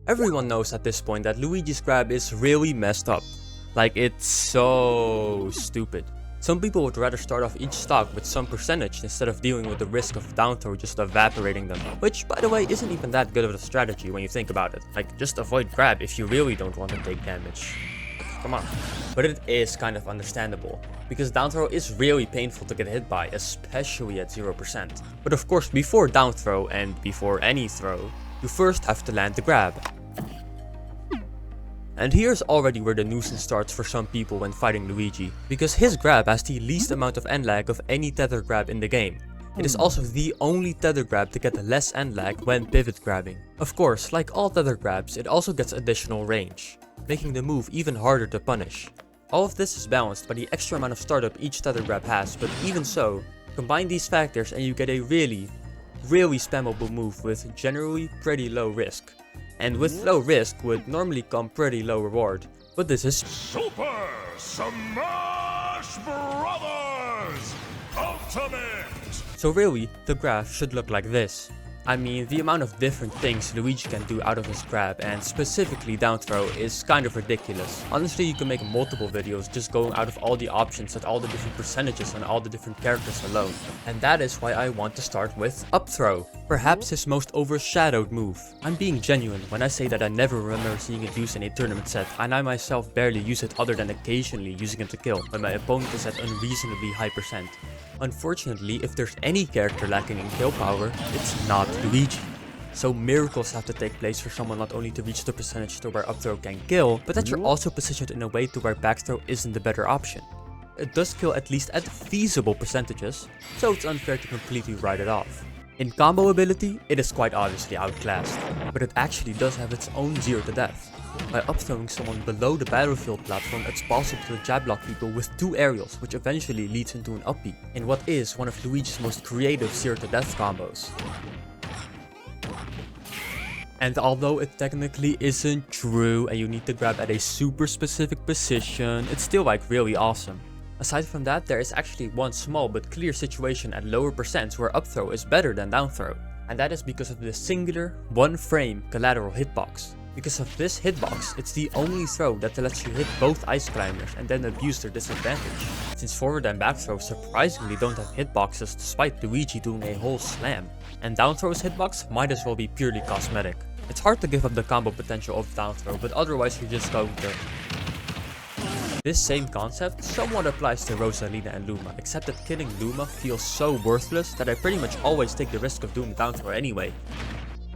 Everyone knows at this point that Luigi's grab is really messed up. Like, it's so stupid. Some people would rather start off each stock with some percentage instead of dealing with the risk of down throw just evaporating them. Which, by the way, isn't even that good of a strategy when you think about it. Like, just avoid grab if you really don't want to take damage. Come on. But it is kind of understandable, because down throw is really painful to get hit by, especially at 0%. But of course, before down throw and before any throw, you first have to land the grab. And here's already where the nuisance starts for some people when fighting Luigi, because his grab has the least amount of end lag of any tether grab in the game. It is also the only tether grab to get less end lag when pivot grabbing. Of course, like all tether grabs, it also gets additional range, making the move even harder to punish. All of this is balanced by the extra amount of startup each tether grab has, but even so, combine these factors and you get a really spammable move with generally pretty low risk. And with low risk would normally come pretty low reward, but this is Super Smash Brothers Ultimate! So really, the graph should look like this. I mean, the amount of different things Luigi can do out of his grab, and specifically down throw, is kind of ridiculous. Honestly, you can make multiple videos just going out of all the options at all the different percentages on all the different characters alone. And that is why I want to start with up throw. Perhaps his most overshadowed move. I'm being genuine when I say that I never remember seeing it used in a tournament set, and I myself barely use it other than occasionally using it to kill when my opponent is at unreasonably high percent. Unfortunately, if there's any character lacking in kill power, it's not Luigi. So miracles have to take place for someone not only to reach the percentage to where up throw can kill, but that you're also positioned in a way to where back throw isn't the better option. It does kill at least at feasible percentages, so it's unfair to completely write it off. In combo ability, it is quite obviously outclassed, but it actually does have its own 0 to death. By upthrowing someone below the battlefield platform, it's possible to jab block people with 2 aerials, which eventually leads into an up B, in what is one of Luigi's most creative 0 to death combos. And although it technically isn't true and you need to grab at a super specific position, it's still like really awesome. Aside from that, there is actually one small but clear situation at lower percents where up throw is better than down throw. And that is because of the singular, one frame collateral hitbox. Because of this hitbox, it's the only throw that lets you hit both ice climbers and then abuse their disadvantage. Since forward and back throws surprisingly don't have hitboxes despite Luigi doing a whole slam. And down throw's hitbox might as well be purely cosmetic. It's hard to give up the combo potential of down throw, but otherwise you're just going to... This same concept somewhat applies to Rosalina and Luma, except that killing Luma feels so worthless that I pretty much always take the risk of doing down throw anyway.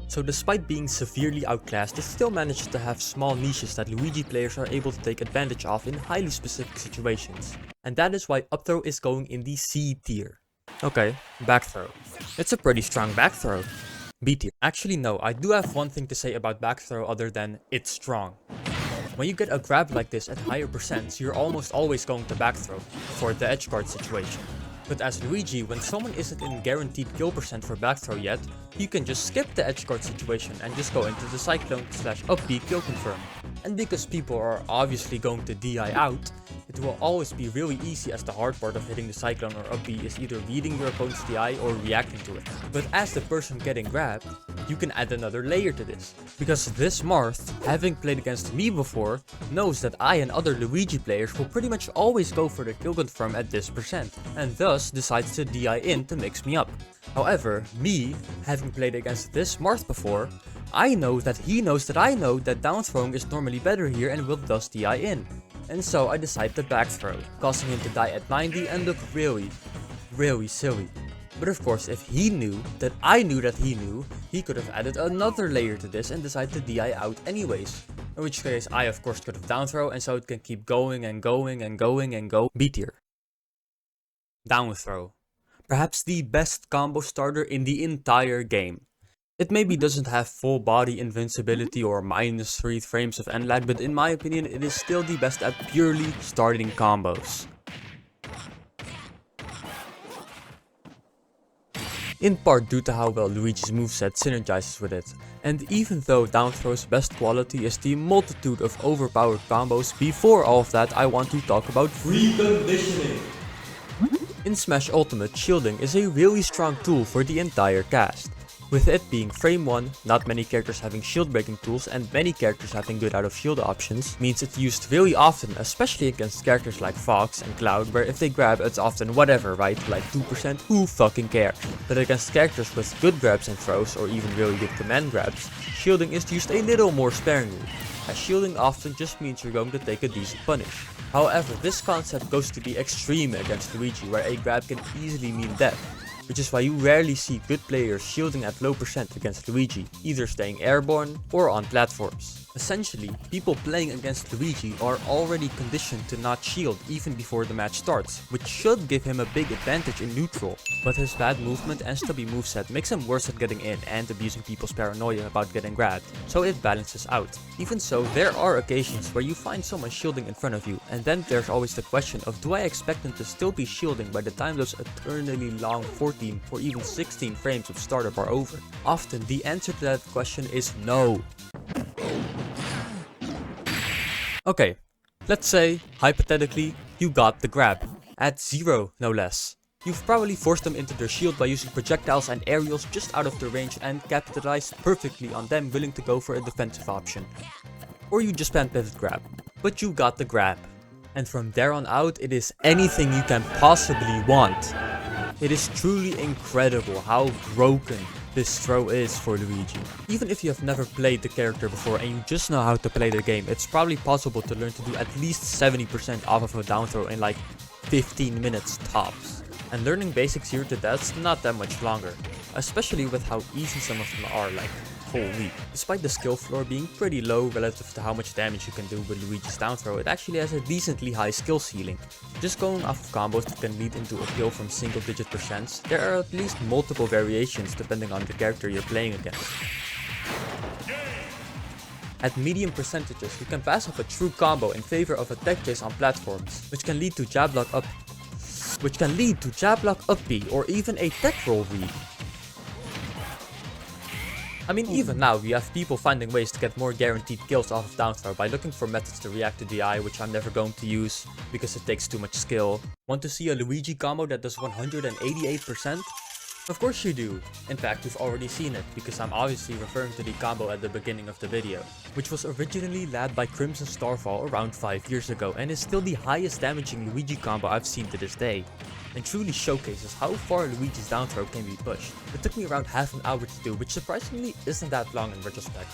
So despite being severely outclassed, it still manages to have small niches that Luigi players are able to take advantage of in highly specific situations. And that is why up throw is going in the C tier. Okay, back throw. It's a pretty strong back throw. B tier. Actually no, I do have one thing to say about back throw other than it's strong. When you get a grab like this at higher percents, you're almost always going to back throw for the edge guard situation. But as Luigi, when someone isn't in guaranteed kill percent for back throw yet, you can just skip the edge guard situation and just go into the cyclone / up B kill confirm. And because people are obviously going to DI out, it will always be really easy, as the hard part of hitting the cyclone or up B is either reading your opponent's DI or reacting to it. But as the person getting grabbed, you can add another layer to this. Because this Marth, having played against me before, knows that I and other Luigi players will pretty much always go for the kill confirm at this percent, and thus decides to DI in to mix me up. However, me, having played against this Marth before, I know that he knows that I know that down throwing is normally better here and will thus DI in. And so I decide to back throw, causing him to die at 90 and look really silly. But of course, if he knew that I knew that he knew, he could have added another layer to this and decided to DI out anyways. In which case, I of course could have down throw, and so it can keep going and going and going and go. B tier. Down throw. Perhaps the best combo starter in the entire game. It maybe doesn't have full body invincibility or -3 frames of end lag, but in my opinion it is still the best at purely starting combos. In part due to how well Luigi's moveset synergizes with it. And even though down throw's best quality is the multitude of overpowered combos, before all of that I want to talk about free conditioning. In Smash Ultimate, shielding is a really strong tool for the entire cast. With it being frame 1, not many characters having shield breaking tools and many characters having good out of shield options means it's used really often, especially against characters like Fox and Cloud, where if they grab it's often whatever, right? Like 2%, who fucking cares? But against characters with good grabs and throws or even really good command grabs, shielding is used a little more sparingly, as shielding often just means you're going to take a decent punish. However, this concept goes to the extreme against Luigi, where a grab can easily mean death, which is why you rarely see good players shielding at low percent against Luigi, either staying airborne or on platforms. Essentially, people playing against Luigi are already conditioned to not shield even before the match starts, which should give him a big advantage in neutral, but his bad movement and stubby moveset makes him worse at getting in and abusing people's paranoia about getting grabbed, so it balances out. Even so, there are occasions where you find someone shielding in front of you, and then there's always the question of do I expect them to still be shielding by the time those eternally long 14 or even 16 frames of startup are over? Often the answer to that question is no. Okay, let's say, hypothetically, you got the grab. At 0, no less. You've probably forced them into their shield by using projectiles and aerials just out of their range and capitalized perfectly on them willing to go for a defensive option. Or you just spam pivot grab. But you got the grab. And from there on out, it is anything you can possibly want. It is truly incredible how broken this throw is for Luigi. Even if you have never played the character before and you just know how to play the game, it's probably possible to learn to do at least 70% off of a down throw in like 15 minutes tops. And learning basics here to that's not that much longer, especially with how easy some of them are, like holy. Despite the skill floor being pretty low relative to how much damage you can do with Luigi's down throw, it actually has a decently high skill ceiling. Just going off of combos that can lead into a kill from single digit percents, there are at least multiple variations depending on the character you're playing against. At medium percentages, you can pass off a true combo in favor of a tech chase on platforms, which can lead to jab lock up B or even a tech roll read. I mean, even now, we have people finding ways to get more guaranteed kills off of down throw by looking for methods to react to DI, which I'm never going to use because it takes too much skill. Want to see a Luigi combo that does 188%? Of course you do. In fact, you've already seen it, because I'm obviously referring to the combo at the beginning of the video, which was originally led by Crimson Starfall around 5 years ago and is still the highest damaging Luigi combo I've seen to this day, and truly showcases how far Luigi's down throw can be pushed. It took me around half an hour to do, which surprisingly isn't that long in retrospect.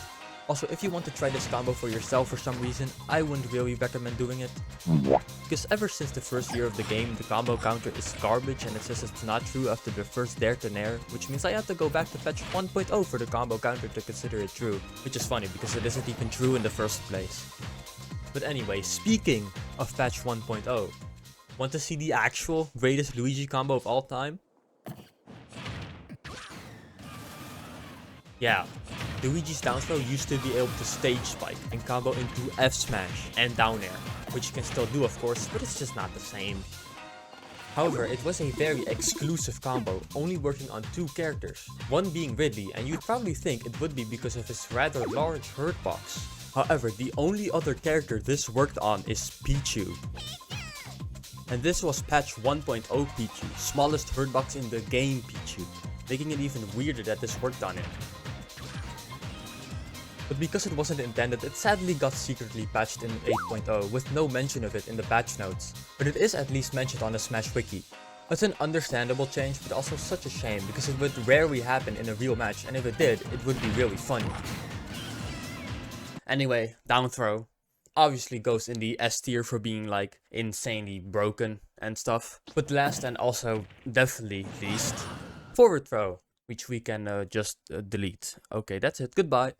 Also, if you want to try this combo for yourself for some reason, I wouldn't really recommend doing it. Because ever since the first year of the game, the combo counter is garbage and it says it's not true after the first dare to nair, which means I have to go back to patch 1.0 for the combo counter to consider it true. Which is funny because it isn't even true in the first place. But anyway, speaking of patch 1.0, want to see the actual greatest Luigi combo of all time? Yeah. Luigi's down throw used to be able to stage spike and combo into F smash and down air, which you can still do of course, but it's just not the same. However, it was a very exclusive combo, only working on 2 characters, one being Ridley, and you'd probably think it would be because of his rather large hurt box. However, the only other character this worked on is Pichu. And this was patch 1.0 Pichu, smallest hurt box in the game Pichu, making it even weirder that this worked on it. But because it wasn't intended, it sadly got secretly patched in 8.0 with no mention of it in the patch notes, but it is at least mentioned on the Smash Wiki. It's an understandable change, but also such a shame because it would rarely happen in a real match, and if it did, it would be really funny. Anyway, down throw obviously goes in the S tier for being like insanely broken and stuff. But last and also definitely least, forward throw, which we can just delete. Okay, that's it. Goodbye.